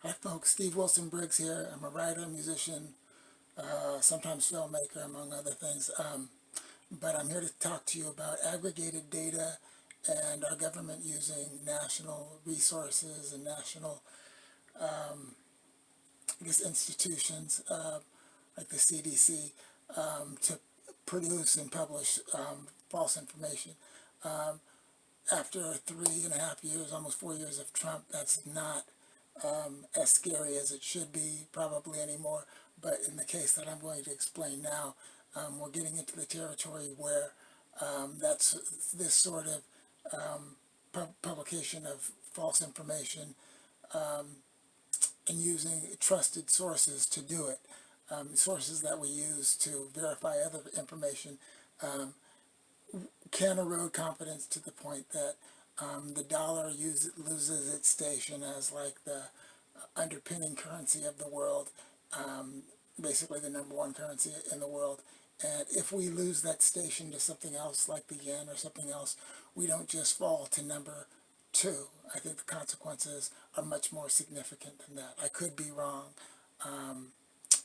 Hi folks, Steve Wilson Briggs here. I'm a writer, musician, sometimes filmmaker, among other things. But I'm here to talk to you about aggregated data and our government using national resources and national, institutions like the CDC to produce and publish false information. Um, After 3.5 years, almost 4 years of Trump, that's not as scary as it should be probably anymore. But in the case that I'm going to explain now, we're getting into the territory where that's this sort of publication of false information and using trusted sources to do it, sources that we use to verify other information, um, can erode confidence to the point that the dollar loses its station as like the underpinning currency of the world, um, basically the number one currency in the world. And if we lose that station to something else like the yen or something else, we don't just fall to number two. I think the consequences are much more significant than that. I could be wrong, um,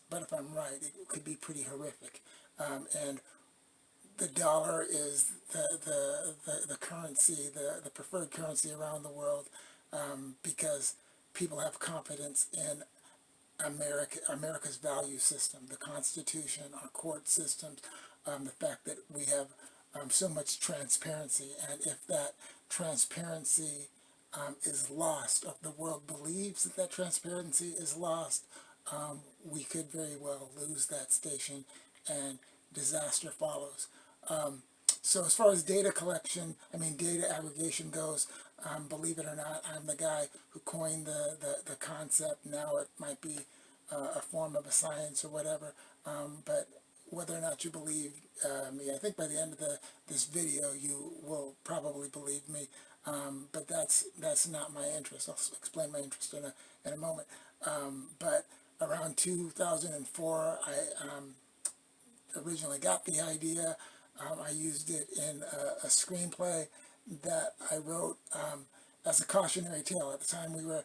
but if I'm right, it could be pretty horrific. And the dollar is the currency, the preferred currency around the world, because people have confidence in America's value system, the Constitution, our court systems, the fact that we have so much transparency. And if that transparency is lost, or if the world believes that that transparency is lost, we could very well lose that station and disaster follows. Um, so as far as data collection, data aggregation goes, believe it or not, I'm the guy who coined the concept. Now it might be a form of a science or whatever, but whether or not you believe me, I think by the end of this video you will probably believe me, but that's not my interest. I'll explain my interest in a moment. But around 2004, I originally got the idea. I used it in a screenplay that I wrote as a cautionary tale. At the time, we were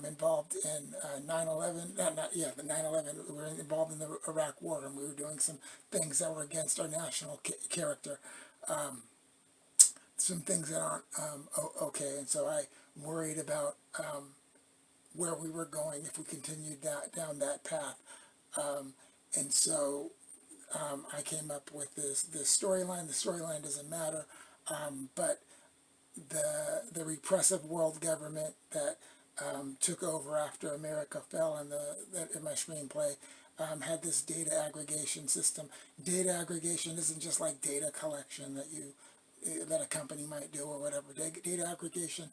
involved in 9/11. The 9/11. We were involved in the Iraq War, and we were doing some things that were against our national character. Um, some things that aren't okay, and so I worried about where we were going if we continued down that path. And so I came up with this storyline. The storyline doesn't matter, but the repressive world government that took over after America fell in my screenplay had this data aggregation system. Data aggregation isn't just like data collection that a company might do or whatever. Data aggregation,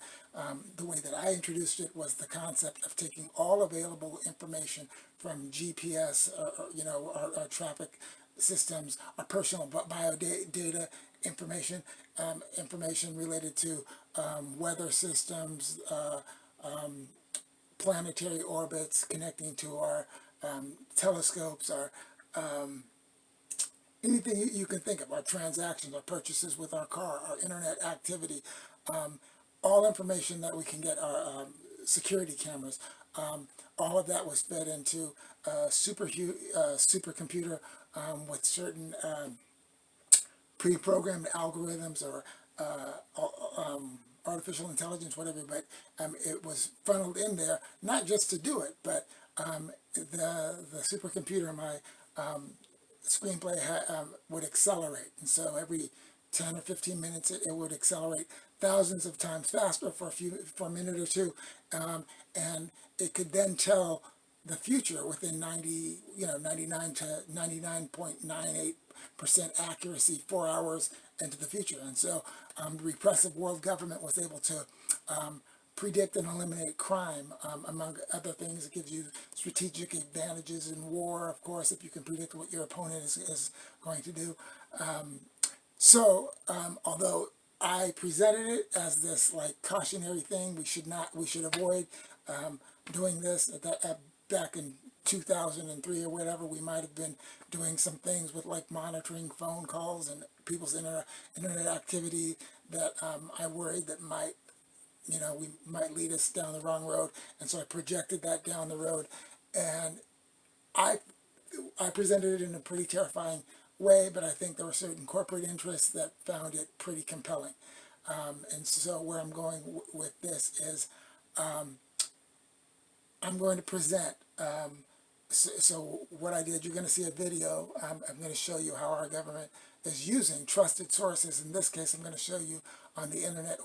the way that I introduced it was the concept of taking all available information from GPS, our traffic systems, our personal bio data information, information related to weather systems, planetary orbits connecting to our telescopes, our anything you can think of, our transactions, our purchases with our car, our internet activity, um, all information that we can get, our security cameras, all of that was fed into a supercomputer with certain pre-programmed algorithms or artificial intelligence, whatever, but it was funneled in there, not just to do it, but the supercomputer in my screenplay would accelerate. And so every 10 or 15 minutes, it would accelerate thousands of times faster for a minute or two. And it could then tell the future within 99 to 99.98% accuracy, 4 hours into the future. And so the repressive world government was able to predict and eliminate crime, among other things. It gives you strategic advantages in war, of course, if you can predict what your opponent is going to do. Although I presented it as this like cautionary thing, we should avoid doing this back in 2003 or whatever. We might have been doing some things with like monitoring phone calls and people's internet activity that I worried that might we might lead us down the wrong road. And so I projected that down the road, and I I presented it in a pretty terrifying way, but I think there were certain corporate interests that found it pretty compelling. And so where I'm going with this is I'm going to present. So what I did, you're going to see a video. I'm going to show you how our government is using trusted sources. In this case, I'm going to show you on the Internet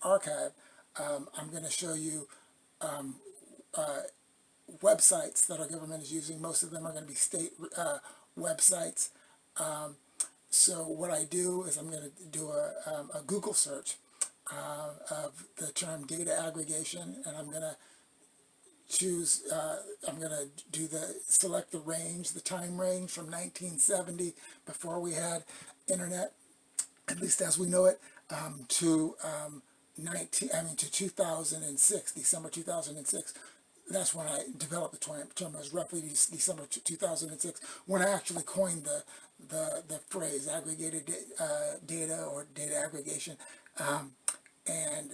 Archive. I'm going to show you websites that our government is using. Most of them are going to be state websites. So what I do is I'm going to do a Google search of the term data aggregation, and I'm going to choose, I'm going to select the range, the time range from 1970, before we had internet, at least as we know it, to 2006, December 2006. That's when I developed the term. It was roughly December 2006 when I actually coined the phrase aggregated data or data aggregation. And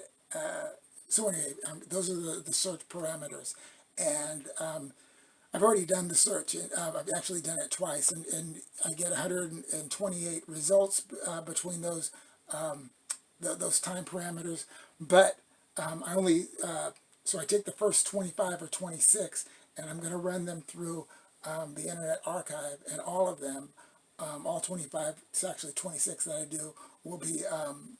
so anyway, those are the search parameters. And I've already done the search. I've actually done it twice, and I get 128 results between those time parameters. But I only so I take the first 25 or 26, and I'm going to run them through the Internet Archive, and all of them, all 25, it's actually 26 that I do, will be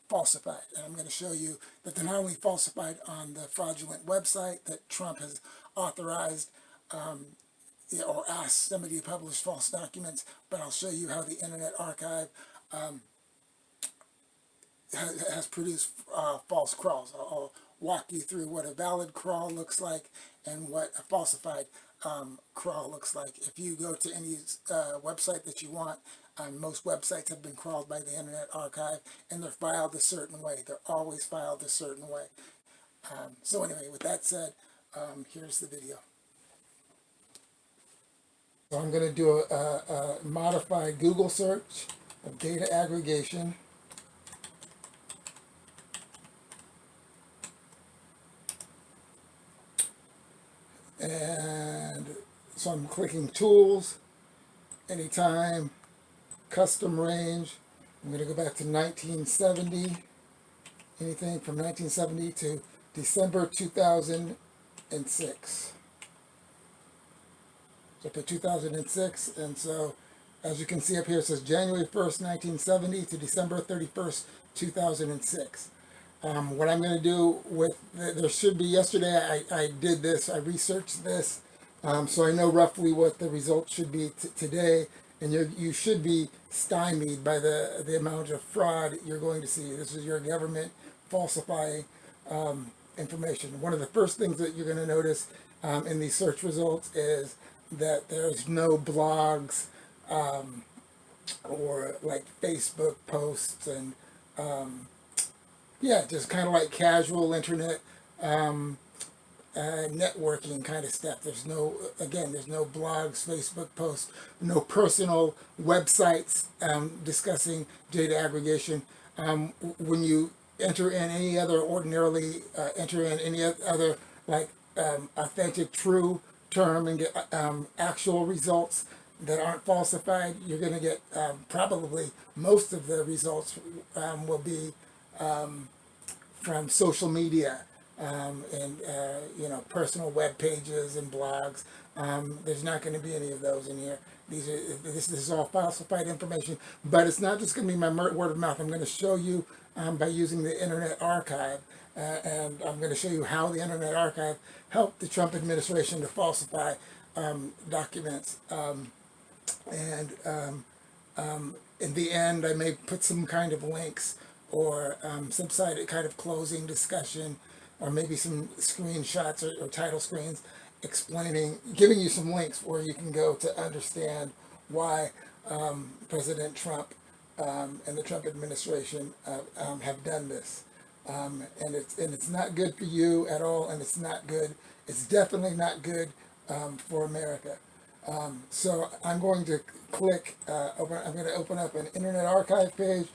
falsified. And I'm going to show you that they're not only falsified on the fraudulent website that Trump has authorized or asked somebody to publish false documents, but I'll show you how the Internet Archive has produced false crawls. I'll walk you through what a valid crawl looks like and what a falsified crawl looks like. If you go to any website that you want, most websites have been crawled by the Internet Archive, and they're filed a certain way. They're always filed a certain way. So anyway, with that said, here's the video. So I'm going to do a modified Google search of data aggregation. And so I'm clicking Tools, Anytime, Custom Range. I'm going to go back to 1970, anything from 1970 to December 2006. So I put 2006, and so as you can see up here, it says January 1st, 1970 to December 31st, 2006. What I'm going to do with, there should be, yesterday I did this, I researched this, so I know roughly what the results should be today, and you should be stymied by the amount of fraud you're going to see. This is your government falsifying information. One of the first things that you're going to notice in these search results is that there's no blogs or like Facebook posts and yeah, just kind of like casual internet networking kind of stuff. There's no, again, there's no blogs, Facebook posts, no personal websites discussing data aggregation. When you enter in any other, ordinarily enter in any other like authentic, true term and get actual results that aren't falsified, you're going to get probably most of the results will be from social media and personal web pages and blogs. There's not going to be any of those in here. This is all falsified information, but it's not just going to be my word of mouth. I'm going to show you by using the Internet Archive, and I'm going to show you how the Internet Archive helped the Trump administration to falsify documents. And in the end, I may put some kind of links or some kind of closing discussion, or maybe some screenshots or title screens explaining, giving you some links where you can go to understand why President Trump and the Trump administration have done this. And it's not good for you at all, and it's not good. It's definitely not good for America. So I'm going to click. I'm going to open up an Internet Archive page.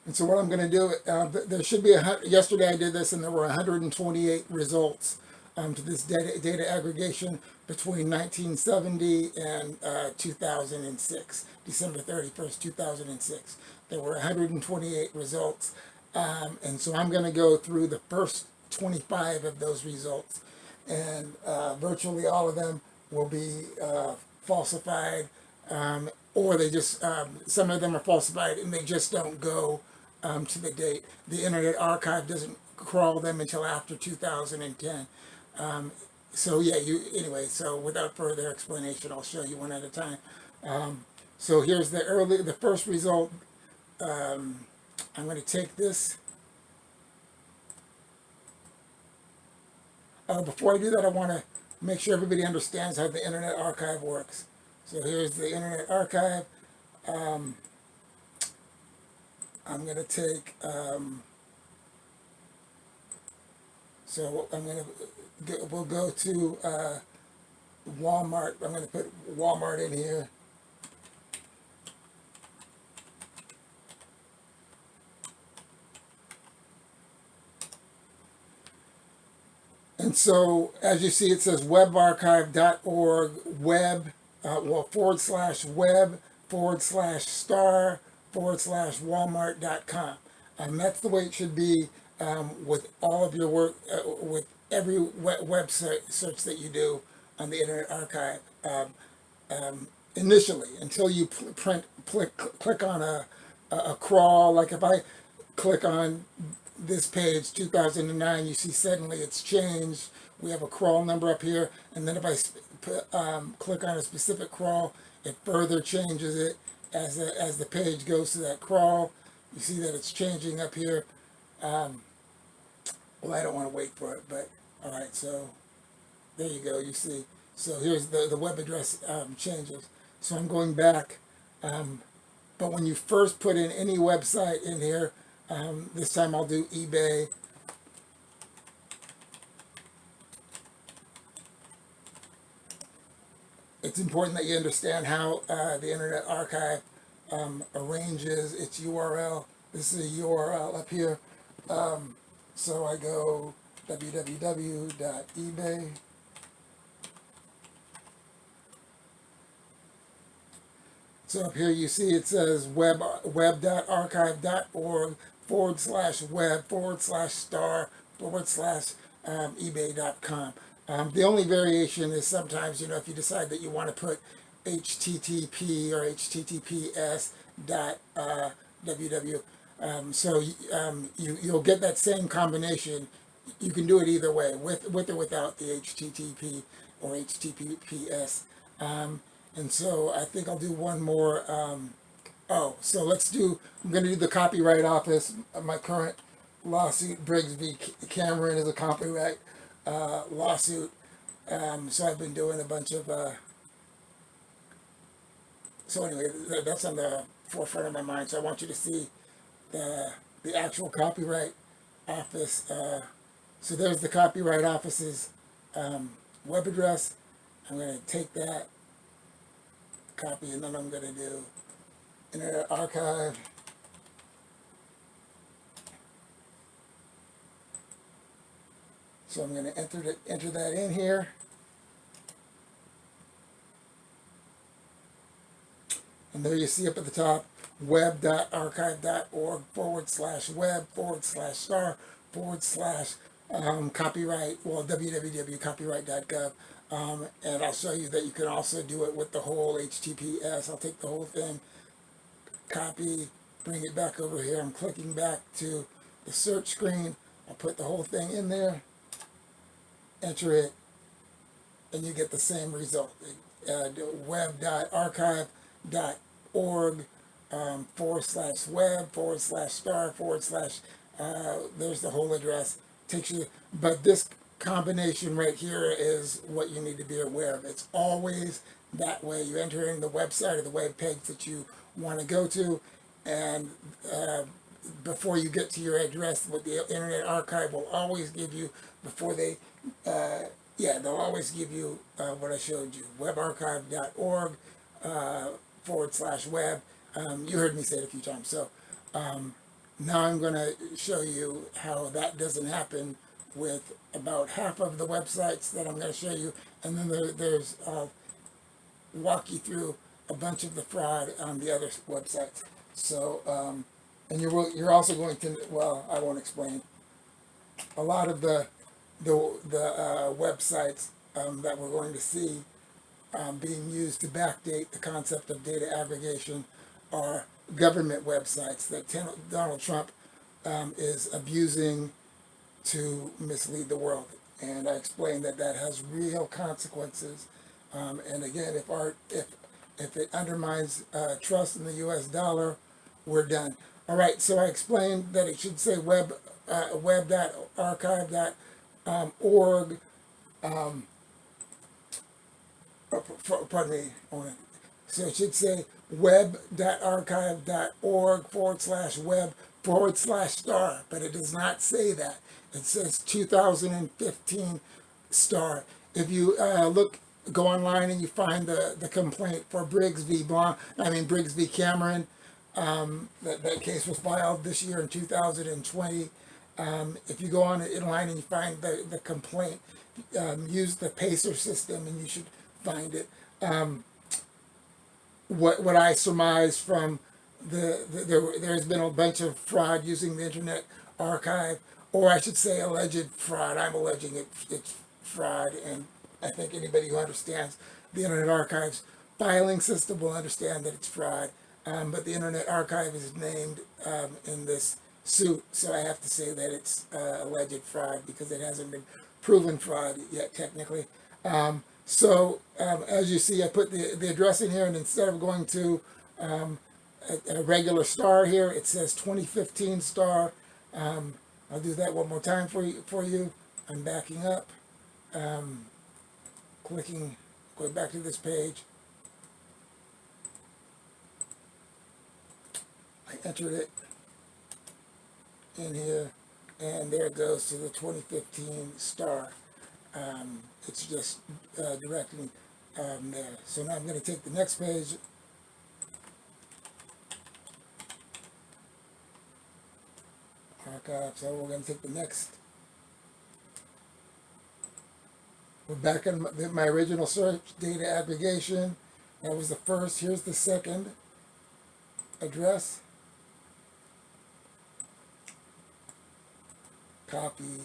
And so what I'm going to do, there should be yesterday I did this and there were 128 results to this data aggregation between 1970 and 2006, December 31st, 2006. There were 128 results. And so I'm going to go through the first 25 of those results. And virtually all of them will be falsified, or they just, some of them are falsified and they just don't go to the date. The Internet Archive doesn't crawl them until after 2010. So yeah, anyway, so without further explanation, I'll show you one at a time. So here's the first result. I'm going to take this. Before I do that, I want to make sure everybody understands how the Internet Archive works. So here's the Internet Archive. I'm going to take, so I'm going to, we'll go to Walmart. I'm going to put Walmart in here. And so, as you see, it says webarchive.org web, /web/star/Walmart.com. That's the way it should be with all of your work, with every web search that you do on the Internet Archive. Initially, until you click on a crawl, like if I click on this page 2009, you see suddenly it's changed. We have a crawl number up here, and then if I click on a specific crawl, it further changes it as the page goes to that crawl. You see that it's changing up here. Well, I don't want to wait for it, but all right, so there you go, you see. So here's the web address changes. So I'm going back, but when you first put in any website in here, this time I'll do eBay. It's important that you understand how the Internet Archive arranges its URL. This is a URL up here. So I go www.ebay. So up here you see it says web.archive.org /web/star/ebay.com. The only variation is sometimes, if you decide that you want to put HTTP or HTTPS dot www. So you'll get that same combination. You can do it either way, with or without the HTTP or HTTPS. And so I think I'll do one more. So I'm going to do the Copyright Office. My current lawsuit, Briggs v. Cameron, is a copyright lawsuit. So I've been doing a bunch of, so anyway, that's on the forefront of my mind. So I want you to see the actual Copyright Office. So there's the Copyright Office's web address. I'm going to take that, copy, and then I'm going to do Internet Archive. So I'm going to enter that in here. And there you see up at the top, web.archive.org /web/star/copyright, www.copyright.gov. And I'll show you that you can also do it with the whole HTTPS. I'll take the whole thing, copy, bring it back over here. I'm clicking back to the search screen. I'll put the whole thing in there, enter it, and you get the same result. Web.archive.org /web/star/ there's the whole address. Takes you, but this combination right here is what you need to be aware of. It's always that way. You enter in the website or the web page that you want to go to, and before you get to your address, what the Internet Archive will always give you before they, they'll always give you what I showed you, webarchive.org /web. You heard me say it a few times. So Now I'm going to show you how that doesn't happen with about half of the websites that I'm going to show you, and then there's walk you through a bunch of the fraud on the other websites. So, and you're also going to, well, I won't explain. A lot of the websites that we're going to see being used to backdate the concept of data aggregation are government websites that Donald Trump is abusing to mislead the world. And I explained that that has real consequences. And again, if it undermines trust in the U.S. dollar, we're done. All right. So I explained that it should say web.archive.org. Pardon me. So it should say web.archive.org/web/star, but it does not say that. It says 2015 star. If you go online and you find the complaint for Briggs v. Cameron, that case was filed this year in 2020. If you go online and you find the complaint, use the PACER system and you should find it. What I surmise from there's been a bunch of fraud using the Internet Archive, or I should say alleged fraud. I'm alleging it's fraud, and I think anybody who understands the Internet Archive's filing system will understand that it's fraud. But the Internet Archive is named in this suit, so I have to say that it's alleged fraud because it hasn't been proven fraud yet technically. As you see, I put the address in here, and instead of going to a regular star here, it says 2015 star. I'll do that one more time for you. I'm backing up, going back to this page. I entered it in here, and there it goes to the 2015 star. It's just directly there. So now I'm going to take the next page. Archive. So we're going to take the next. We're back in my original search, data aggregation. That was the first. Here's the second address. Copy.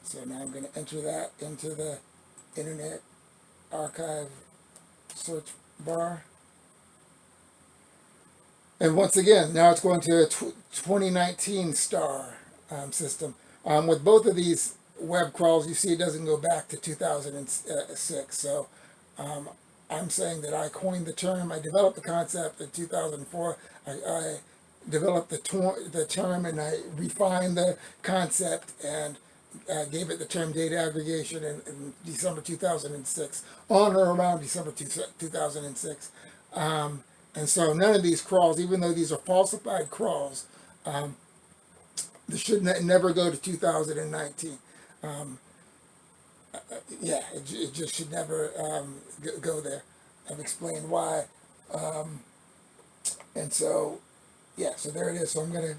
So now I'm going to enter that into the Internet Archive search bar. And once again, now it's going to a 2019 star system. With both of these web crawls, you see it doesn't go back to 2006. So I'm saying that I coined the term. I developed the concept in 2004. I developed the term, and I refined the concept and gave it the term data aggregation in December 2006, on or around December 2006. And so none of these crawls, even though these are falsified crawls, they should never go to 2019. It just should never go there. I've explained why. And so, so there it is. So I'm going to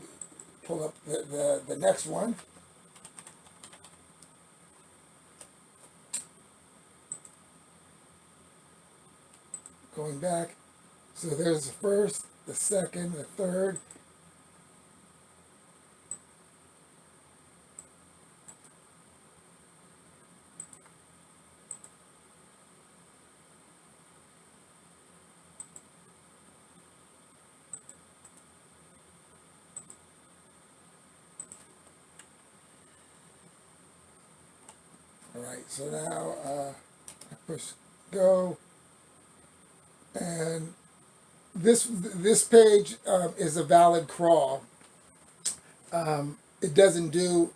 pull up the next one. Going back, so there's the first, the second, the third. All right, so now I push go. And this page is a valid crawl. It doesn't do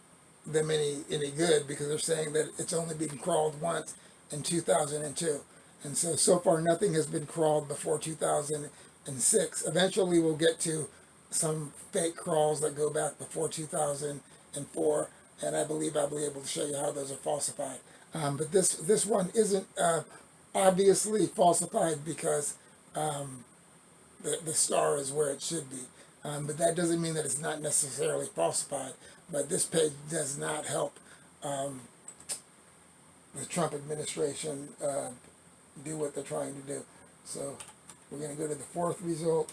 them any good because they're saying that it's only been crawled once in 2002. And so far nothing has been crawled before 2006. Eventually we'll get to some fake crawls that go back before 2004, and I believe I'll be able to show you how those are falsified. But this one isn't obviously falsified because the star is where it should be. But that doesn't mean that it's not necessarily falsified. But this page does not help the Trump administration do what they're trying to do. So we're going to go to the fourth result.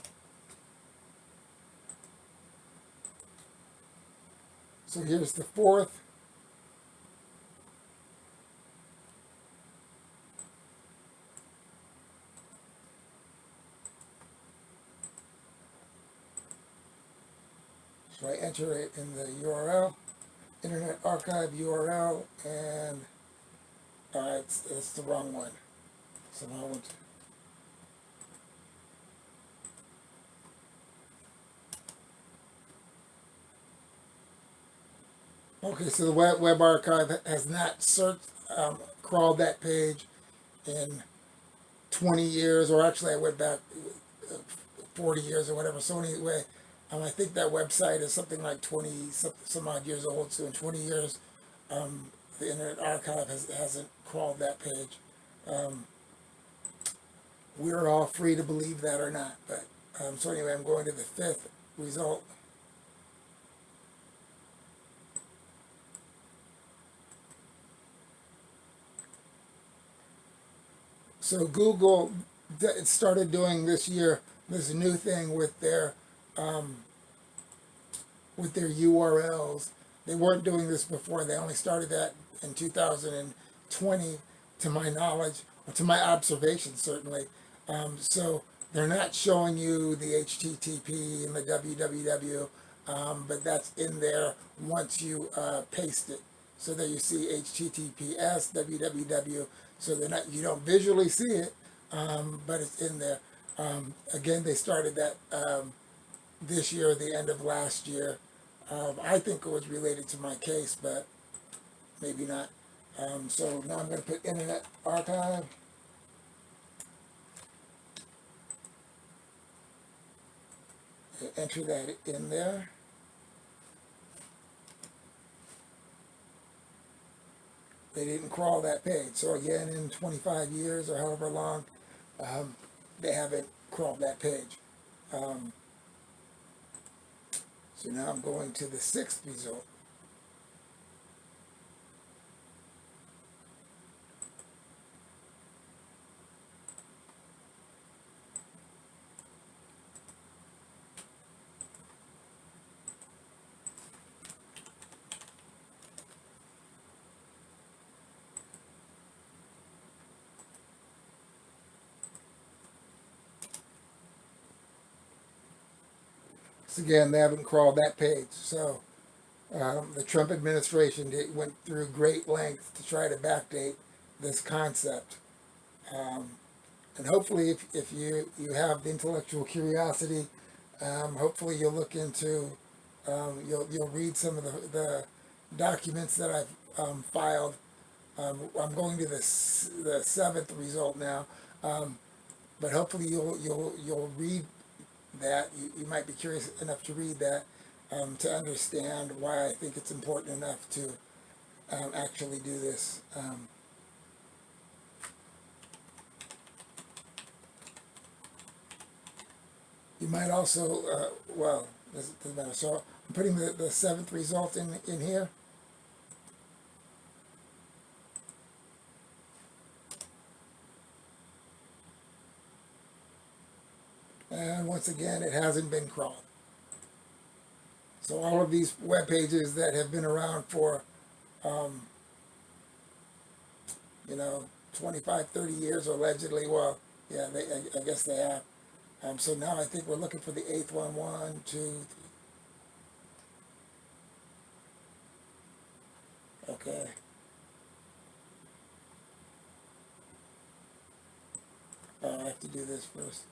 So here's the fourth. So I enter it in the URL, Internet Archive URL, and it's the wrong one. So now I want to. Okay, so the web archive has not crawled that page in 20 years, or actually I went back 40 years or whatever. So anyway, I think that website is something like 20 some odd years old. So in 20 years, the Internet Archive hasn't crawled that page. We're all free to believe that or not. But so anyway, I'm going to the fifth result. So Google started doing this year this new thing with their URLs. They weren't doing this before. They only started that in 2020, to my knowledge, or to my observation certainly. So they're not showing you the HTTP and the www, but that's in there once you paste it. So that you see HTTPS, www. So you don't visually see it, but it's in there. Again, they started that this year, the end of last year. I think it was related to my case, but maybe not. So now I'm going to put Internet Archive. Enter that in there. They didn't crawl that page. So again, in 25 years or however long, they haven't crawled that page. So now I'm going to the sixth result. So again, they haven't crawled that page. So the Trump administration went through great lengths to try to backdate this concept. And hopefully, if you have the intellectual curiosity, hopefully you'll look into, you'll read some of the documents that I've filed. I'm going to the seventh result now, but hopefully you'll read that. You might be curious enough to read that to understand why I think it's important enough to actually do this. You might also, well, doesn't matter. So I'm putting the seventh result in here. And once again, it hasn't been crawled. So all of these web pages that have been around for, um, 25, 30 years allegedly, well, yeah, I guess they have. So now I think we're looking for the eighth one. 1, 2, 3. Okay. I have to do this first.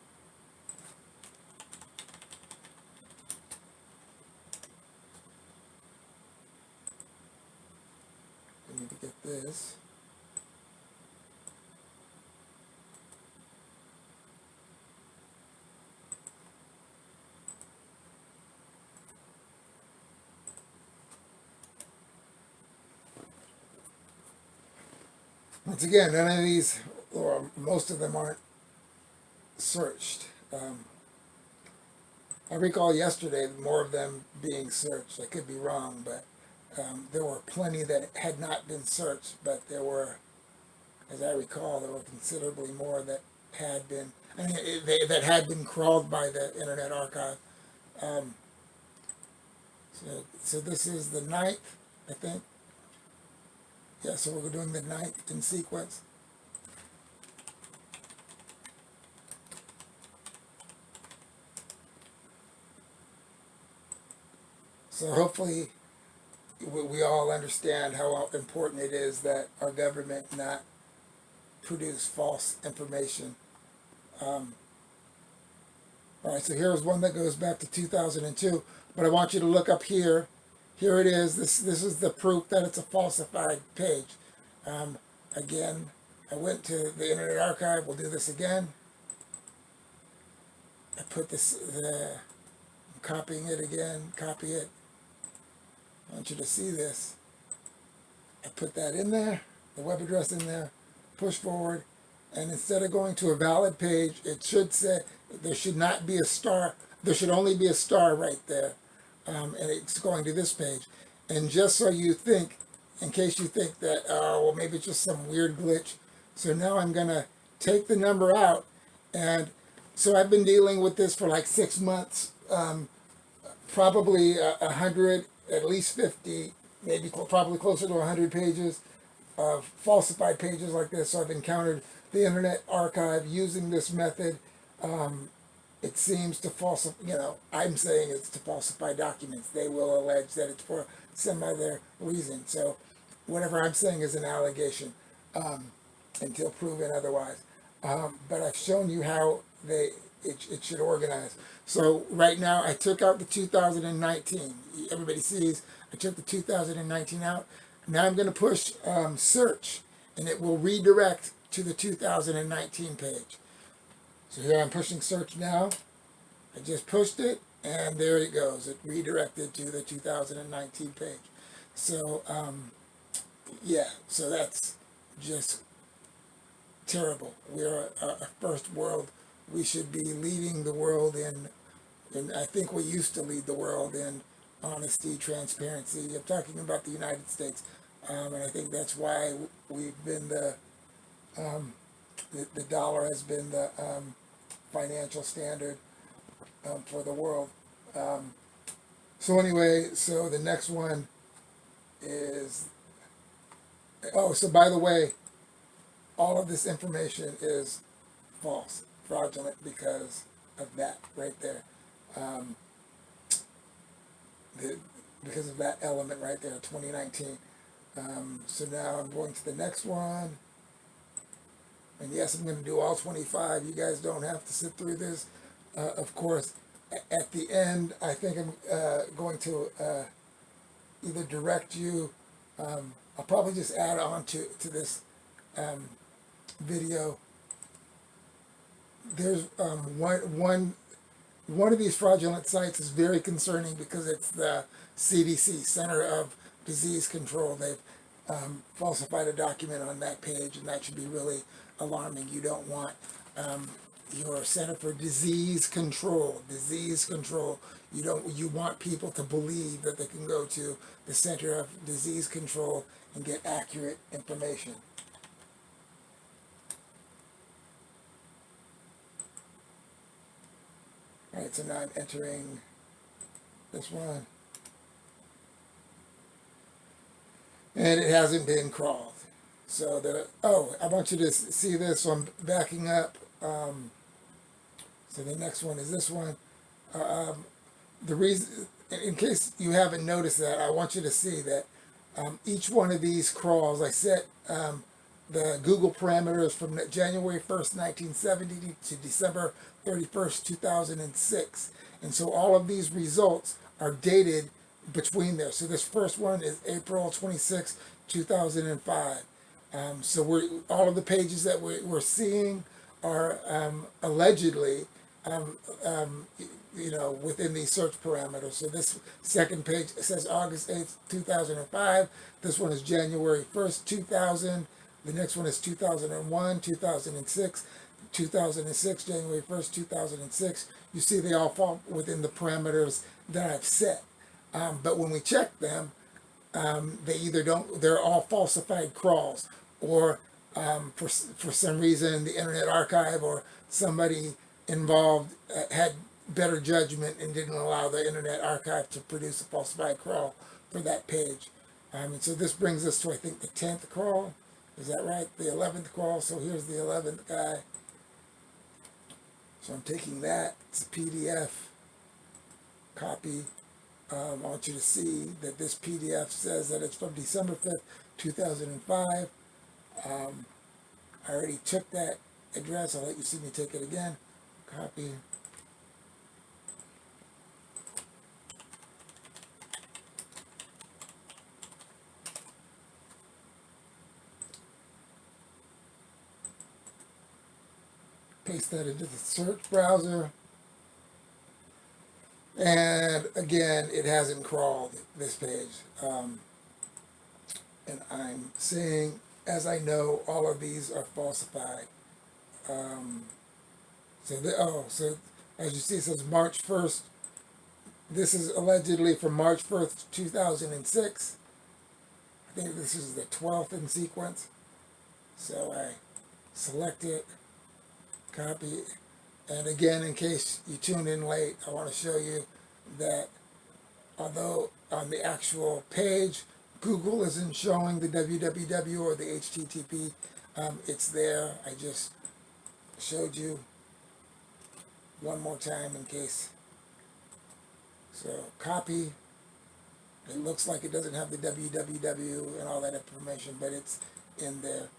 I need to get this. Once again, none of these, or most of them, aren't searched. I recall yesterday more of them being searched. I could be wrong, but there were plenty that had not been searched, but there were, as I recall, there were considerably more that had been, I mean, that had been crawled by the Internet Archive. Um, so this is the ninth, I think. Yeah, so we're doing the ninth in sequence. So hopefully we all understand how important it is that our government not produce false information. Um, all right, so here's one that goes back to 2002, but I want you to look up here. Here it is. This is the proof that it's a falsified page. Um, Again, I went to the Internet Archive. We'll do this again. I put I'm copying it again, copy it. I want you to see this. I put that in there, the web address in there, push forward, and instead of going to a valid page, it should say there should not be a star. There should only be a star right there, and it's going to this page. And just so you think, in case you think that, oh, well, maybe it's just some weird glitch. So now I'm going to take the number out. And so I've been dealing with this for like 6 months, probably 100, at least 50, maybe probably closer to 100 pages of falsified pages like this. So I've encountered the Internet Archive using this method. It seems to falsify, I'm saying it's to falsify documents. They will allege that it's for some other reason. So whatever I'm saying is an allegation until proven otherwise. But I've shown you how it should organize. So right now I took out the 2019. Everybody sees I took the 2019 out. Now I'm going to push search, and it will redirect to the 2019 page. So here I'm pushing search now. I just pushed it, and there it goes. It redirected to the 2019 page. So yeah, so that's just terrible. We're a first world. We should be leading the world in I think we used to lead the world in honesty, transparency. I'm talking about the United States, and I think that's why we've been the dollar has been the financial standard for the world. So anyway, so the next one is, oh, so by the way, all of this information is false, fraudulent, because of that right there. Because of that element right there, 2019. So now I'm going to the next one. And yes, I'm going to do all 25. You guys don't have to sit through this. Of course, at the end, I think I'm going to either direct you. I'll probably just add on to this video. There's one of these fraudulent sites is very concerning because it's the CDC, Center of Disease Control. They've falsified a document on that page, and that should be really alarming. You don't want your Center for Disease Control. You want people to believe that they can go to the Center of Disease Control and get accurate information. All right, so now I'm entering this one. And it hasn't been crawled. So I want you to see this. So I'm backing up. So the next one is this one. The reason, in case you haven't noticed that, I want you to see that each one of these crawls, I set the Google parameters from January 1st, 1970 to December 31st, 2006. And so all of these results are dated between there. So this first one is April 26, 2005. So all of the pages that we're seeing are allegedly, within these search parameters. So this second page says August 8th, 2005. This one is January 1st, 2000. The next one is 2001, 2006. 2006, January 1st, 2006, you see they all fall within the parameters that I've set. But when we check them, they either don't, they're all falsified crawls, or for some reason the Internet Archive or somebody involved had better judgment and didn't allow the Internet Archive to produce a falsified crawl for that page. And so this brings us to, I think, the 10th crawl. Is that right? The 11th crawl. So here's the 11th guy. So I'm taking that. It's a PDF copy. I want you to see that this PDF says that it's from December 5th, 2005. I already took that address. I'll let you see me take it again. Copy. Paste that into the search browser. And again, it hasn't crawled this page. And I'm saying, as I know, all of these are falsified. So as you see, it says March 1st. This is allegedly from March 1st, 2006. I think this is the 12th in sequence. So I select it, copy, and again, in case you tuned in late, I want to show you that although on the actual page, Google isn't showing the www or the HTTP, it's there. I just showed you one more time in case. So copy. It looks like it doesn't have the www and all that information, but it's in there.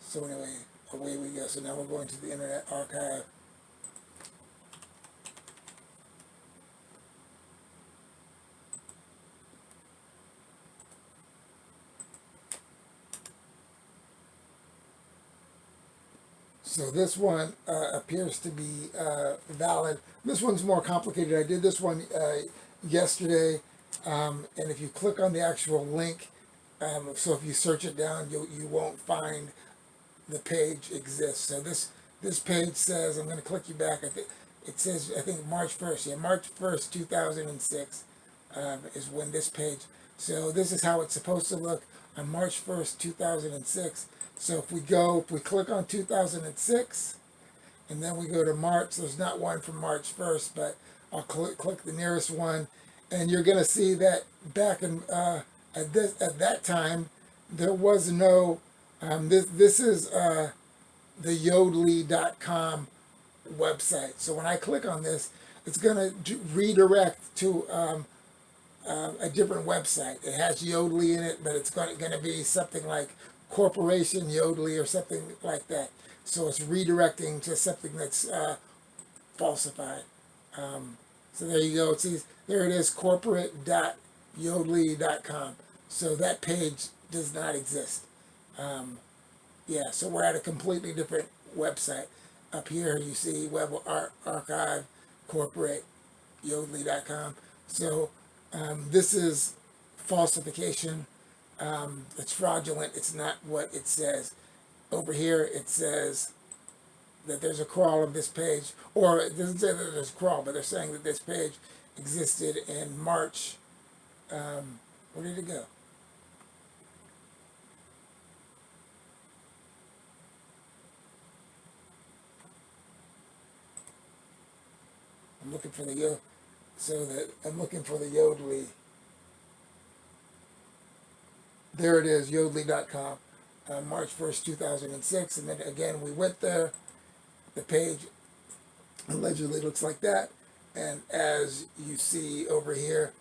So anyway, away we go. So now we're going to the Internet Archive. So this one appears to be valid. This one's more complicated. I did this one yesterday, and if you click on the actual link, so if you search it down, you won't find the page exists. So this page says, I'm going to click you back. I think it says, I think March 1st. Yeah, March 1st, 2006 is when this page. So this is how it's supposed to look on March 1st, 2006. So if we click on 2006, and then we go to March, there's not one from March 1st, but I'll click the nearest one, and you're going to see that back in at that time there was no this is the Yodlee.com website. So when I click on this, it's going to redirect to a different website. It has Yodlee in it, but it's going to be something like Corporation Yodlee or something like that. So it's redirecting to something that's falsified. So there you go. There it is, corporate.yodlee.com. So that page does not exist. Yeah, so we're at a completely different website. Up here you see Web Archive, corporate, yodlee.com. So this is falsification. It's fraudulent. It's not what it says. Over here it says that there's a crawl of this page, or it doesn't say that there's a crawl, but they're saying that this page existed in March. Where did it go? I'm looking for the I'm looking for the Yodlee. There it is, Yodlee.com, March 1st, 2006. And then again, we went there. The page allegedly looks like that. And as you see over here,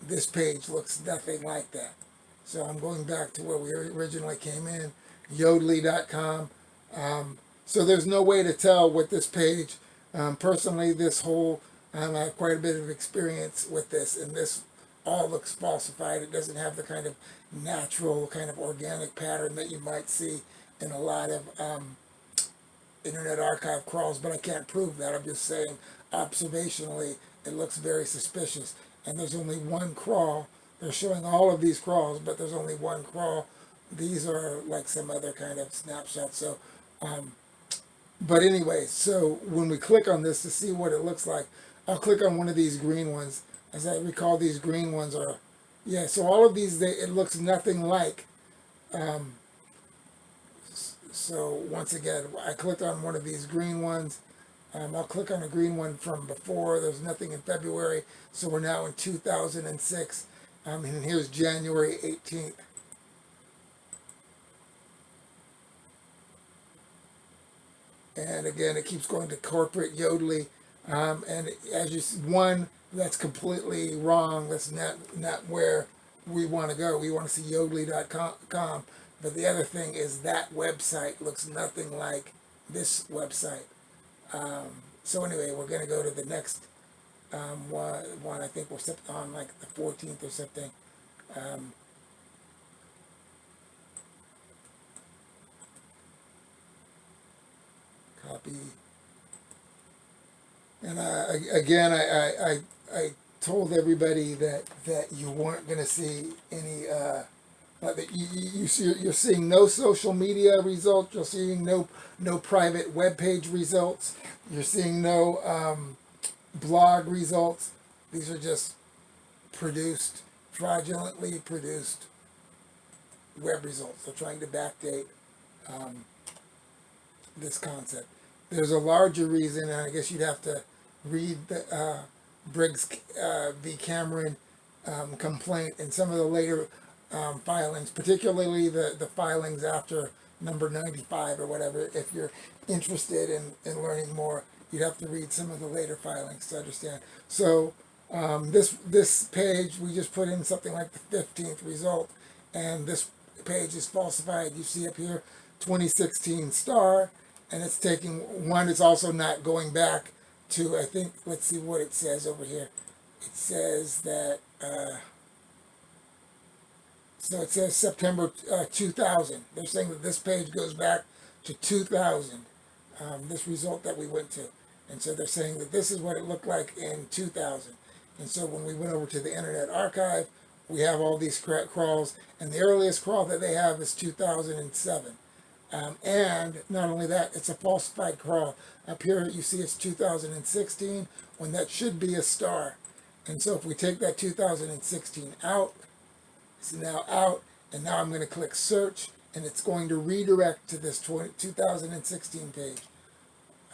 this page looks nothing like that. So I'm going back to where we originally came in, Yodlee.com. So there's no way to tell what this page, personally, this whole, I have quite a bit of experience with this, and this all looks falsified. It doesn't have the kind of natural, kind of organic pattern that you might see in a lot of Internet Archive crawls, but I can't prove that. I'm just saying, observationally, it looks very suspicious. And there's only one crawl. They're showing all of these crawls, but there's only one crawl. These are like some other kind of snapshots. So But anyway, so when we click on this to see what it looks like, I'll click on one of these green ones. As I recall, these green ones are, yeah, so all of these, it looks nothing like. Um, so once again, I clicked on one of these green ones. I'll click on a green one from before. There's nothing in February. So we're now in 2006. And here's January 18th. And again, it keeps going to corporate Yodlee. And as you see, one, that's completely wrong. That's not where we want to go. We want to see Yodlee.com. But the other thing is that website looks nothing like this website. So anyway, we're going to go to the next one. I think we're on like the 14th or something. Um, Copy. And again, I told everybody that you weren't going to see any. That you're seeing no social media results. You're seeing no private web page results. You're seeing no blog results. These are just fraudulently produced web results. They're trying to backdate um, this concept. There's a larger reason, and I guess you'd have to read the Briggs v. Cameron complaint and some of the later filings, particularly the filings after number 95 or whatever. If you're interested in learning more, you'd have to read some of the later filings to understand. So this page, we just put in something like the 15th result, and this page is falsified. You see up here, 2016 star, and it's taking one. It's also not going back to, I think, let's see what it says over here. It says that, so it says September 2000. They're saying that this page goes back to 2000, this result that we went to. And so they're saying that this is what it looked like in 2000. And so when we went over to the Internet Archive, we have all these crawls, and the earliest crawl that they have is 2007. And not only that, it's a falsified crawl. Up here you see it's 2016, when that should be a star. And so if we take that 2016 out, it's now out, and now I'm going to click search, and it's going to redirect to this 2016 page.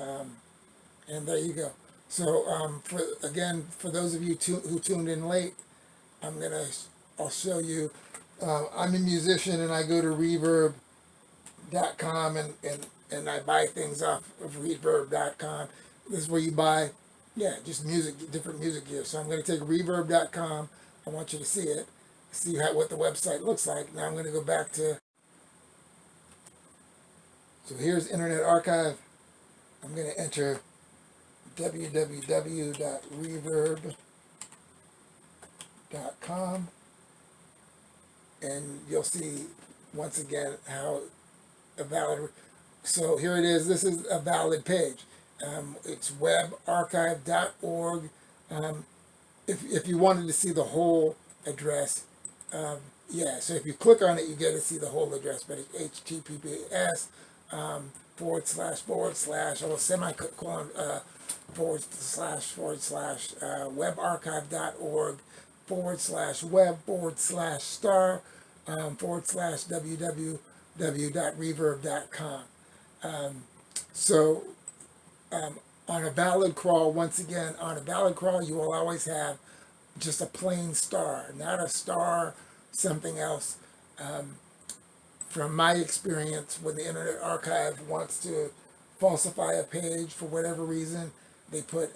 And there you go. So for those of you who tuned in late, I'll show you. I'm a musician, and I go to reverb.com and I buy things off of reverb.com. This is where you buy, just different music gear. So I'm going to take reverb.com. I want you to see it, see what the website looks like. Now I'm going to go back to, so here's Internet Archive. I'm going to enter www.reverb.com, and you'll see once again how a valid. So here it is. This is a valid page. It's webarchive.org. If you wanted to see the whole address, so if you click on it, you get to see the whole address, but it's https // or semicolon / webarchive.org /web /star www.reverb.com. So on a valid crawl, once again, on a valid crawl, you will always have just a plain star, not a star, something else. From my experience, when the Internet Archive wants to falsify a page for whatever reason, they put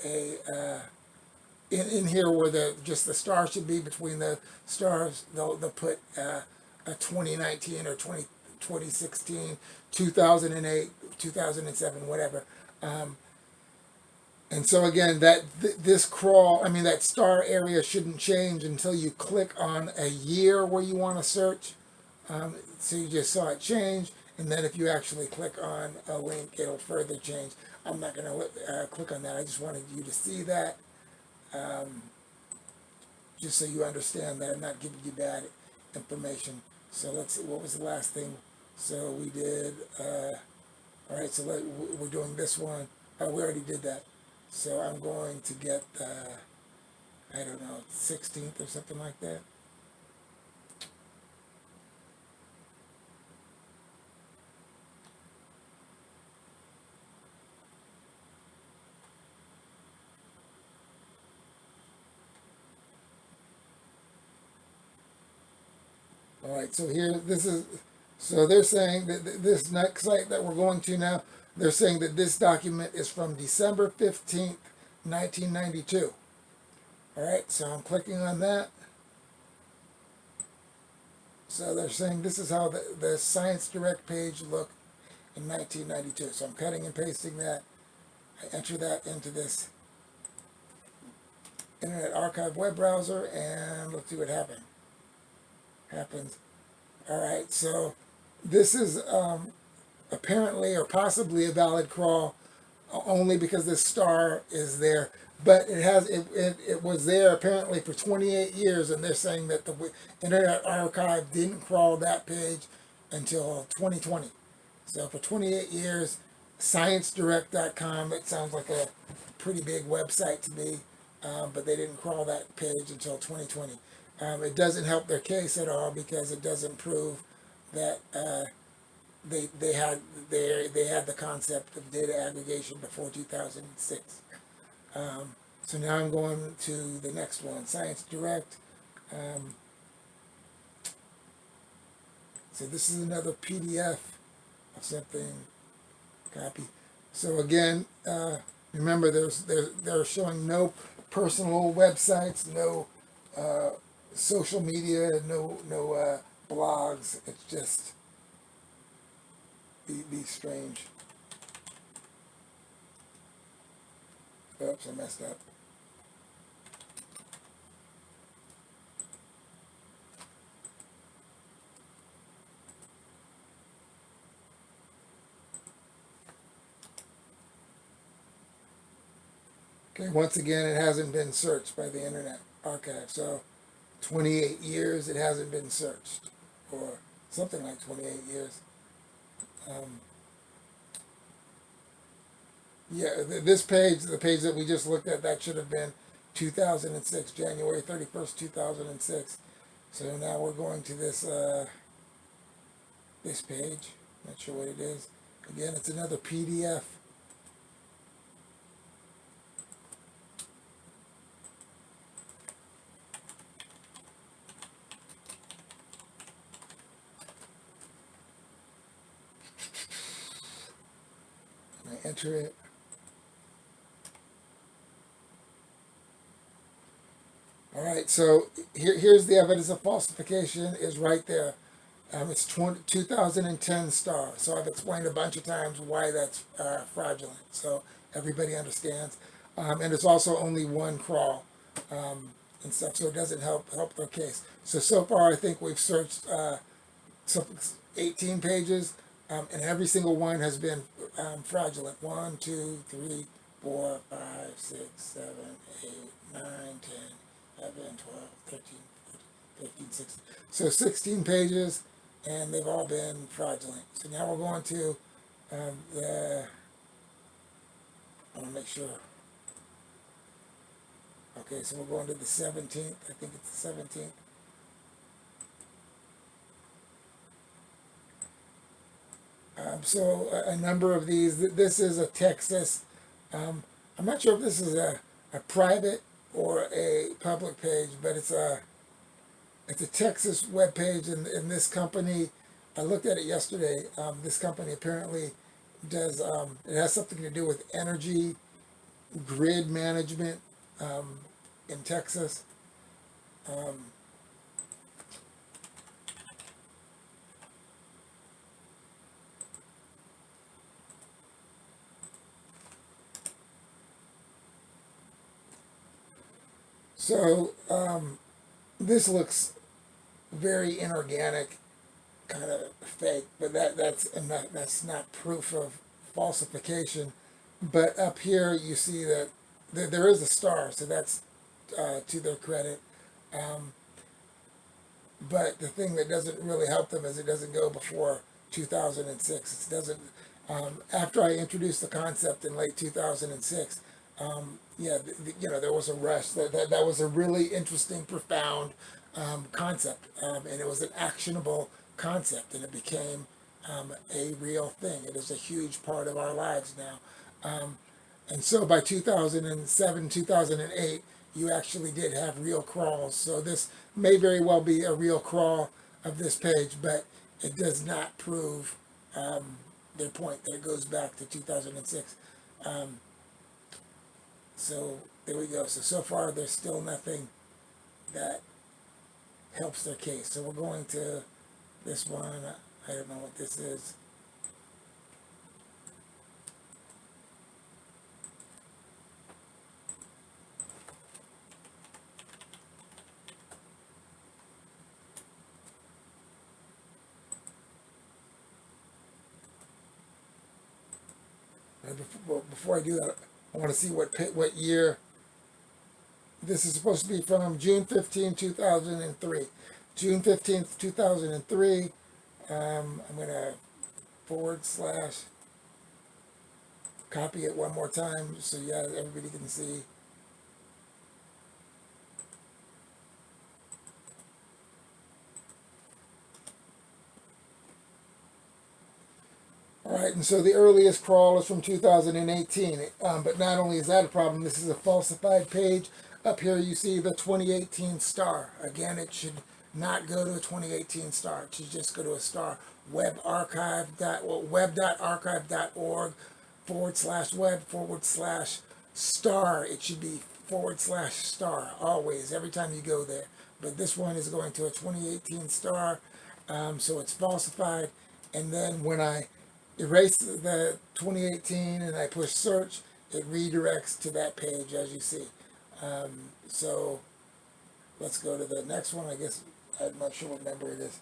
in here where just the star should be between the stars. They'll put a 2019 or 2016, 2008, 2007, whatever. And so again, this crawl, that star area shouldn't change until you click on a year where you want to search. So you just saw it change, and then if you actually click on a link, it'll further change. I'm not going to click on that. I just wanted you to see that, just so you understand that I'm not giving you bad information. So let's see, what was the last thing? So we did All right, so we're doing this one. Oh, we already did that. So I'm going to get I don't know, 16th or something like that. All right, so here, so they're saying that this next site that we're going to now, they're saying that this document is from December 15th, 1992. All right, so I'm clicking on that. So they're saying this is how the Science Direct page looked in 1992. So I'm cutting and pasting that. I enter that into this Internet Archive web browser, and let's see what happens. All right, so this is apparently or possibly a valid crawl only because this star is there. But it was there apparently for 28 years, and they're saying that the Internet Archive didn't crawl that page until 2020. So for 28 years, ScienceDirect.com, it sounds like a pretty big website to me, but they didn't crawl that page until 2020. It doesn't help their case at all because it doesn't prove that they had the concept of data aggregation before 2006. So now I'm going to the next one, Science Direct. So this is another PDF of something, copy. So again, remember they're showing no personal websites, no social media, no blogs. It's just these strange. Oops, I messed up. Okay, once again, it hasn't been searched by the Internet Archive. So 28 years it hasn't been searched, or something like 28 years. Yeah, this page, the page that we just looked at, that should have been 2006, January 31st, 2006. So now we're going to this page. Not sure what it is. Again, it's another PDF. And I enter it. All right, so here's the evidence of falsification is right there. It's 2010 star. So I've explained a bunch of times why that's fraudulent. So everybody understands. And it's also only one crawl and stuff. So it doesn't help their case. So far I think we've searched some 18 pages, and every single one has been fraudulent. 1, 2, 3, 4, 5, 6, 7, 8, 9, 10, 11, 12, 13, 14, 15, 16. So 16 pages, and they've all been fraudulent. So now we're going to I want to make sure. Okay, so we're going to the 17th. I think it's the 17th. So a number of these. This is a Texas. I'm not sure if this is a private or a public page, but it's a Texas web page, and this company. I looked at it yesterday. This company apparently does. It has something to do with energy grid management in Texas. So this looks very inorganic, kind of fake, but that's not proof of falsification. But up here you see that there is a star, so that's to their credit. Um, but the thing that doesn't really help them is it doesn't go before 2006. It doesn't. After I introduced the concept in late 2006, there was a rush. That was a really interesting, profound concept, and it was an actionable concept, and it became a real thing. It is a huge part of our lives now. And so by 2007, 2008, you actually did have real crawls. So this may very well be a real crawl of this page, but it does not prove their point that it goes back to 2006. Um, so there we go. So far, there's still nothing that helps their case. So we're going to this one. I don't know what this is. Before I do that, I want to see what year. This is supposed to be from June 15, 2003. June 15th, 2003. I'm going to / copy it one more time so everybody can see. All right, and so the earliest crawl is from 2018. But not only is that a problem, this is a falsified page. Up here you see the 2018 star. Again, it should not go to a 2018 star. It should just go to a star. Web.archive.org /web/star. It should be /star always, every time you go there. But this one is going to a 2018 star, so it's falsified. And then when I erase the 2018 and I push search, it redirects to that page, as you see. So let's go to the next one. I guess I'm not sure what number it is.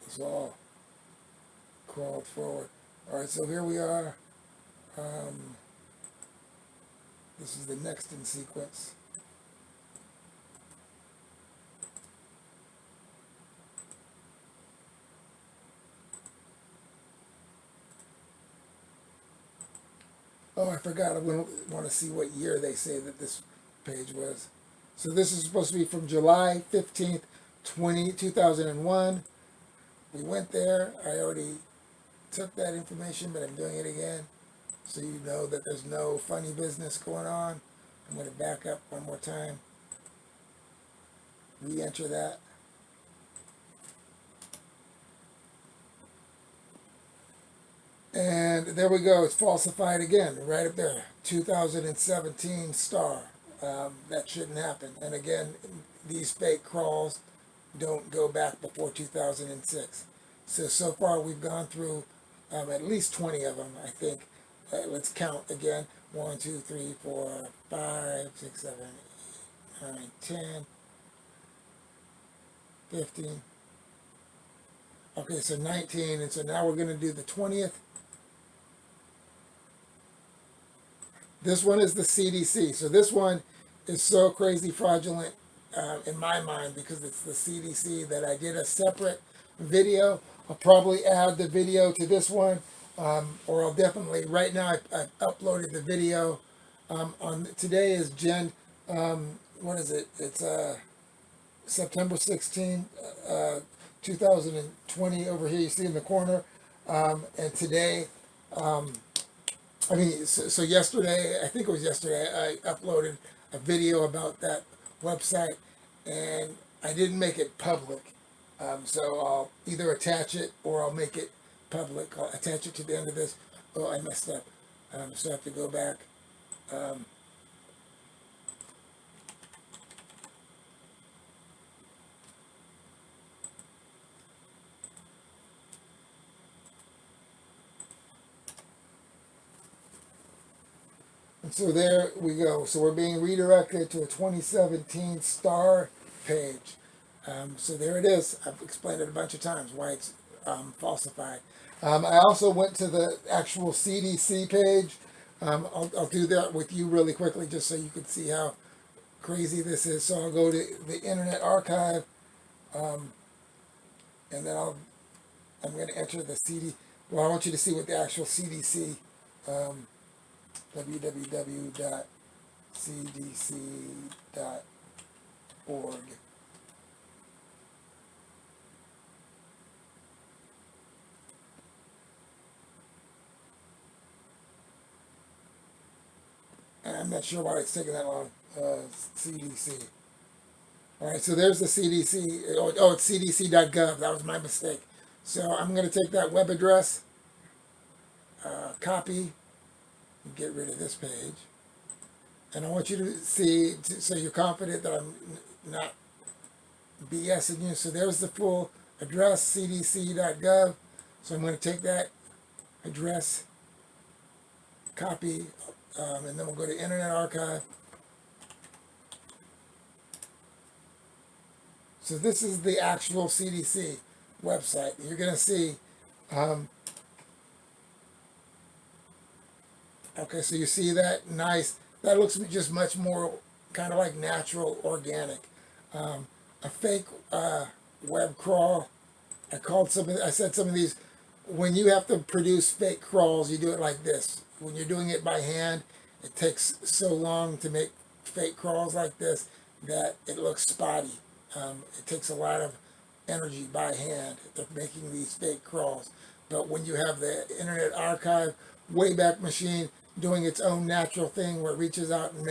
It's all crawled forward. All right, so here we are. This is the next in sequence. Oh, I forgot. I want to see what year they say that this page was. So this is supposed to be from July 15th, 2001. We went there. I already took that information, but I'm doing it again. So you know that there's no funny business going on. I'm going to back up one more time. Re-enter that. And there we go. It's falsified again, right up there. 2017 star. That shouldn't happen. And again, these fake crawls don't go back before 2006. So far we've gone through at least 20 of them, I think. Let's count again. 1, 2, 3, 4, 5, 6, 7, 8, 9, 10, 15. Okay, so 19. And so now we're going to do the 20th. This one is the CDC. So this one is so crazy fraudulent in my mind because it's the CDC that I did a separate video. I'll probably add the video to this one, or I'll definitely, right now I've uploaded the video. On today is what is it? It's September 16, 2020 over here. You see in the corner. And today, so yesterday, I think it was yesterday, I uploaded a video about that website, and I didn't make it public. So I'll either attach it or I'll make it public. I'll attach it to the end of this. Oh, I messed up. So I have to go back. And so there we go. So we're being redirected to a 2017 star page. So there it is. I've explained it a bunch of times why it's falsified. I also went to the actual CDC page. I'll do that with you really quickly just so you can see how crazy this is. So I'll go to the Internet Archive, and then I'm going to enter the well, I want you to see what the actual CDC, www.cdc.org. And I'm not sure why it's taking that long. CDC. All right, so there's the CDC. Oh, it's cdc.gov. That was my mistake. So I'm going to take that web address, copy, and get rid of this page. And I want you to see, so you're confident that I'm not BSing you. So there's the full address, cdc.gov. So I'm going to take that address, copy, and then we'll go to Internet Archive. So this is the actual CDC website. You're going to see, okay, so you see that? Nice. That looks just much more kind of like natural, organic. A fake web crawl. I said some of these, when you have to produce fake crawls, you do it like this. When you're doing it by hand, it takes so long to make fake crawls like this that it looks spotty. It takes a lot of energy by hand. They're making these fake crawls. But when you have the Internet Archive Wayback Machine doing its own natural thing where it reaches out and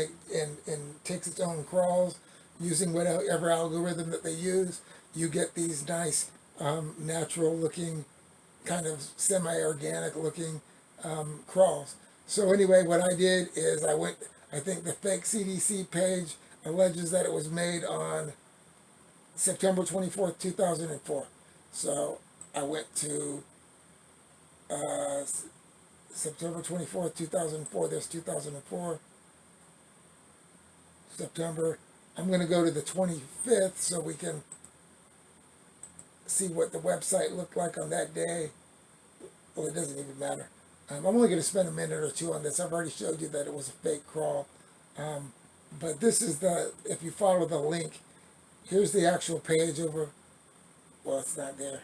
takes its own crawls using whatever algorithm that they use, you get these nice natural looking, kind of semi-organic looking crawls. So anyway, what I did is I think the fake CDC page alleges that it was made on September 24th, 2004. So I went to September 24th, 2004. There's 2004. September. I'm going to go to the 25th so we can see what the website looked like on that day. Well, it doesn't even matter. I'm only going to spend a minute or two on this. I've already showed you that it was a fake crawl. But this is if you follow the link, here's the actual page over, well, it's not there.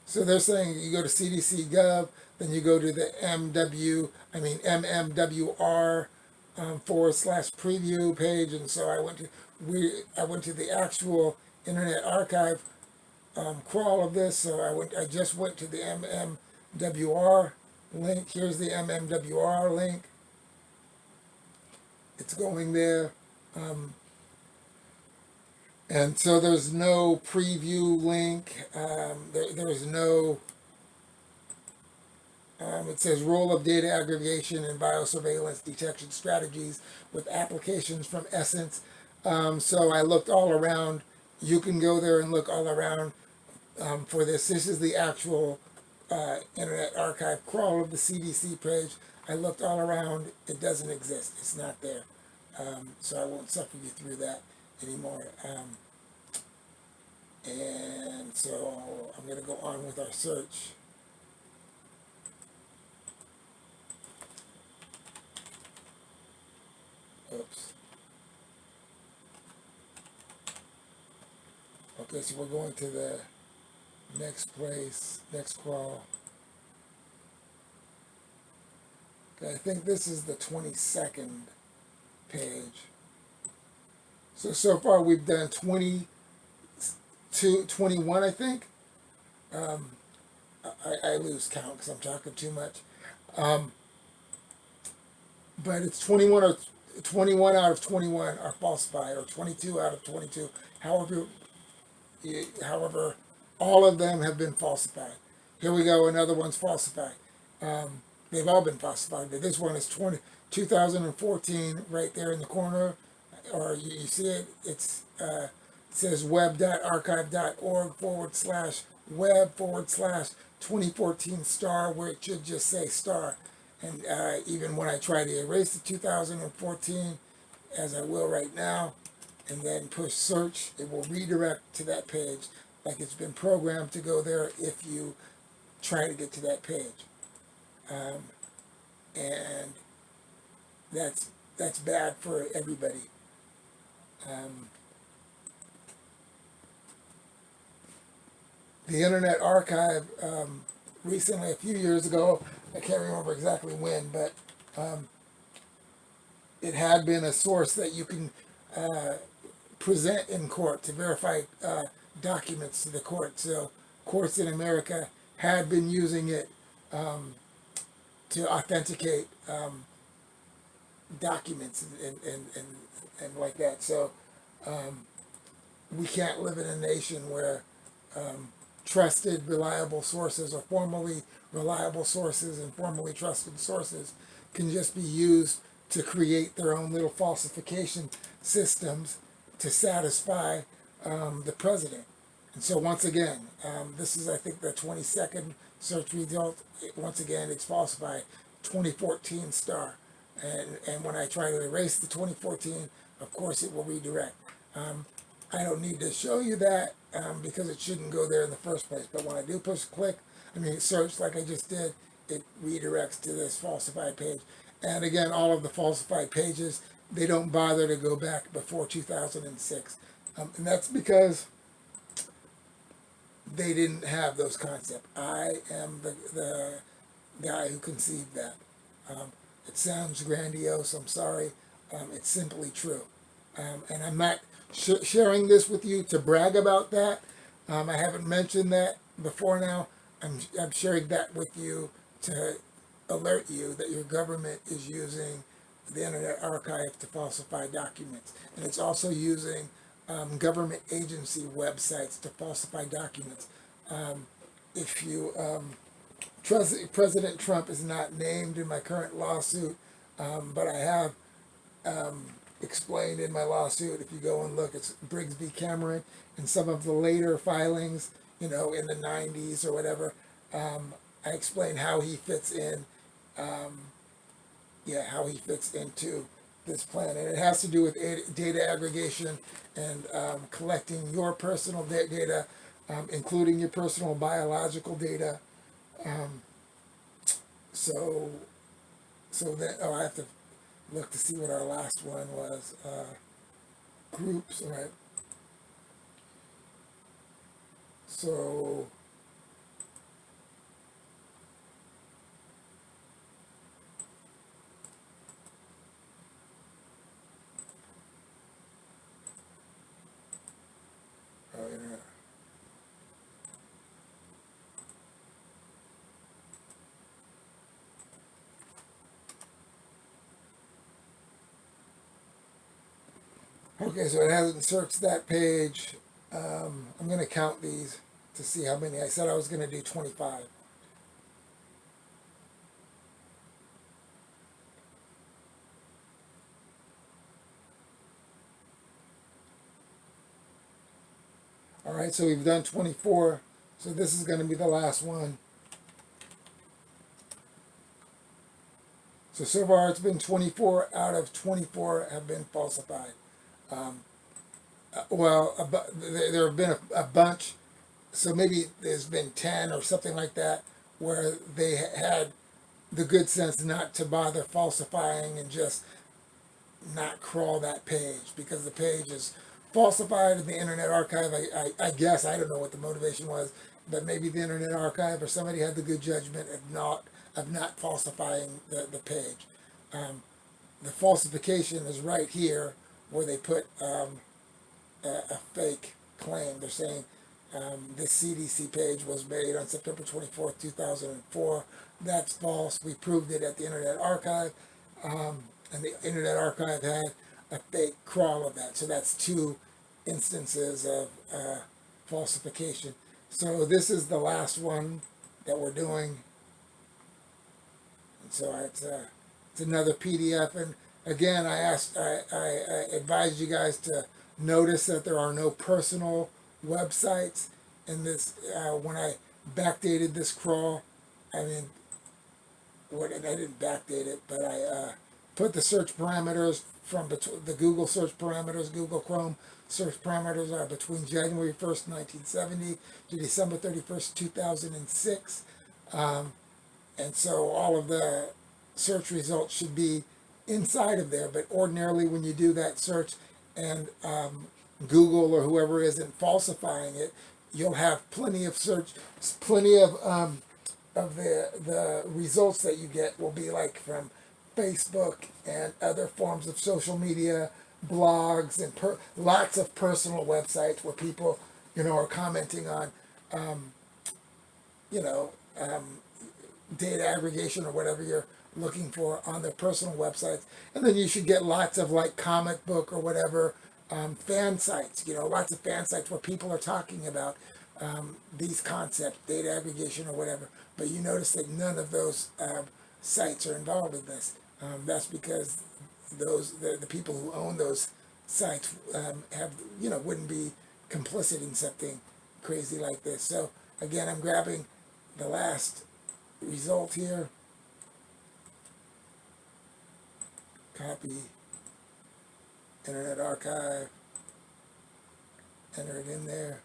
So they're saying you go to CDC.gov, then you go to the MMWR /preview page, and so I went to the actual Internet Archive crawl of this. So I just went to the MMWR link. Here's the MMWR link. It's going there. And so there's no preview link. There's no, it says role of data aggregation and biosurveillance detection strategies with applications from Essence. So I looked all around. You can go there and look all around for this. This is the actual Internet Archive crawl of the CDC page. I looked all around. It doesn't exist. It's not there. So I won't suffer you through that anymore. And so I'm going to go on with our search. Oops. Okay, so we're going to the next place, next crawl. Okay, I think this is the 22nd page. So far we've done 21, I think. I lose count because I'm talking too much. But it's 21 out of 21 are falsified, or 22 out of 22. However, all of them have been falsified. Here we go, another one's falsified. They've all been falsified, but this one is 2014 right there in the corner, or you see it. It says web.archive.org /web/2014 star, where it should just say star. And even when I try to erase the 2014, as I will right now, and then push search, it will redirect to that page. like it's been programmed to go there if you try to get to that page. And that's bad for everybody. Um, the Internet Archive, recently, a few years ago, I can't remember exactly when, but it had been a source that you can present in court to verify documents to the court. So courts in America had been using it to authenticate documents and like that. So we can't live in a nation where trusted, reliable sources or formally reliable sources and formally trusted sources can just be used to create their own little falsification systems to satisfy the president. And so once again, this is, I think, the 22nd search result. Once again, it's falsified, 2014 star. And when I try to erase the 2014, of course it will redirect. I don't need to show you that because it shouldn't go there in the first place. But when I do search like I just did, it redirects to this falsified page. And again, all of the falsified pages, they don't bother to go back before 2006. And that's because they didn't have those concepts. I am the guy who conceived that. It sounds grandiose, I'm sorry. It's simply true. And I'm not sharing this with you to brag about that. I haven't mentioned that before now. I'm sharing that with you to alert you that your government is using the Internet Archive to falsify documents. And it's also using government agency websites to falsify documents. If you President Trump is not named in my current lawsuit, but I have explained in my lawsuit, if you go and look, it's Briggs v. Cameron, and some of the later filings, in the 90s or whatever, I explain how he fits in, how he fits into this plan. And it has to do with data aggregation and collecting your personal data, including your personal biological data. So that, I have to look to see what our last one was. Groups, all right. So internet. Okay, so it hasn't searched that page. I'm going to count these to see how many. I said I was going to do 25. All right, so we've done 24. So this is going to be the last one. So far it's been 24 out of 24 have been falsified. There have been a bunch, so maybe there's been 10 or something like that, where they had the good sense not to bother falsifying and just not crawl that page because the page is falsified in the Internet Archive. I guess, I don't know what the motivation was, but maybe the Internet Archive or somebody had the good judgment of not falsifying the page. The falsification is right here where they put a fake claim. They're saying this CDC page was made on September 24th, 2004. That's false. We proved it at the Internet Archive. And the Internet Archive had a fake crawl of that. So that's two instances of falsification. So this is the last one that we're doing. And so it's another PDF. And again, I advise you guys to notice that there are no personal websites in this. When I backdated this crawl, I didn't backdate it, but I put the search parameters from the Google search parameters, Google Chrome search parameters are between January 1st, 1970 to December 31st, 2006. And so all of the search results should be inside of there. But ordinarily when you do that search and Google or whoever isn't falsifying it, you'll have plenty of the results that you get will be like from Facebook and other forms of social media, blogs, and lots of personal websites where people, are commenting on, you know, data aggregation or whatever you're looking for on their personal websites. And then you should get lots of like comic book or whatever fan sites, lots of fan sites where people are talking about these concepts, data aggregation or whatever. But you notice that none of those sites are involved in this. That's because the people who own those sites wouldn't be complicit in something crazy like this. So again, I'm grabbing the last result here. Copy, Internet Archive, enter it in there.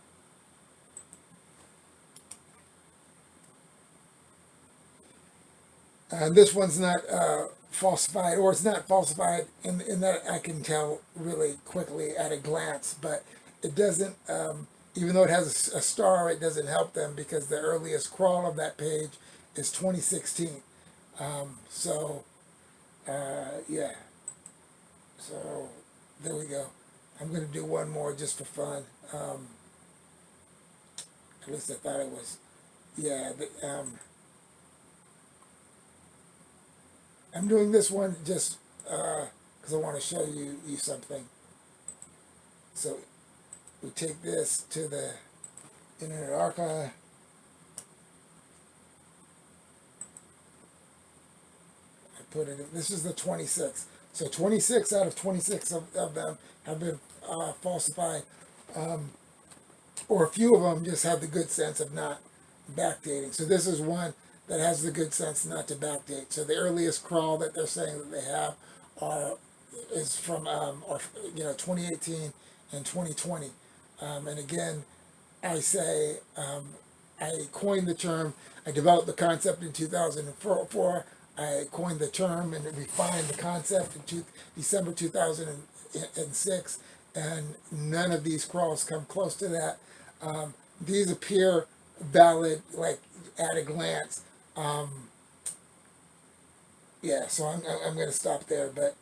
And this one's not falsified, or it's not falsified in that I can tell really quickly at a glance, but it doesn't, even though it has a star, it doesn't help them because the earliest crawl of that page is 2016. Yeah. So there we go. I'm going to do one more just for fun. At least I thought it was. Yeah. I'm doing this one just because I want to show you something. So we take this to the Internet Archive. I put it in, this is the 26. So 26 out of 26 of them have been falsified. Or a few of them just have the good sense of not backdating. So this is one that has the good sense not to backdate. So the earliest crawl that they're saying that they have is from 2018 and 2020. And again, I say I coined the term. I developed the concept in 2004. I coined the term and refined the concept in December 2006, and none of these crawls come close to that. These appear valid, like at a glance. So I'm going to stop there. But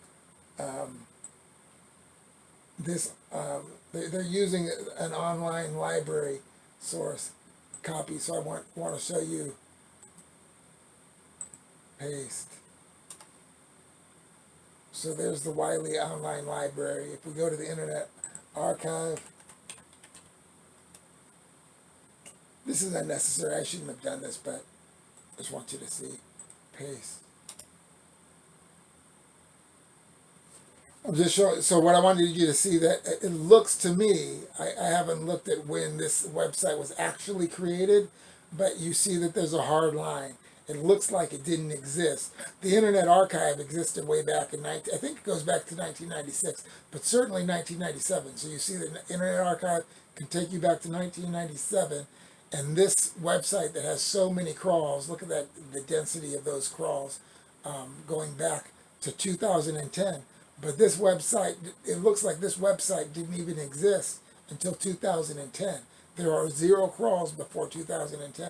they're using an online library source copy, so I want to show you. Paste. So there's the Wiley Online Library. If we go to the Internet Archive, this is unnecessary. I shouldn't have done this, but I just want you to see. Paste. I'm just showing. So what I wanted you to see, that it looks to me, I haven't looked at when this website was actually created, but you see that there's a hard line. It looks like it didn't exist. The Internet Archive existed way back in I think it goes back to 1996, but certainly 1997. So you see the Internet Archive can take you back to 1997, and this website that has so many crawls, look at that, the density of those crawls going back to 2010. But this website, it looks like this website didn't even exist until 2010. There are 0 crawls before 2010.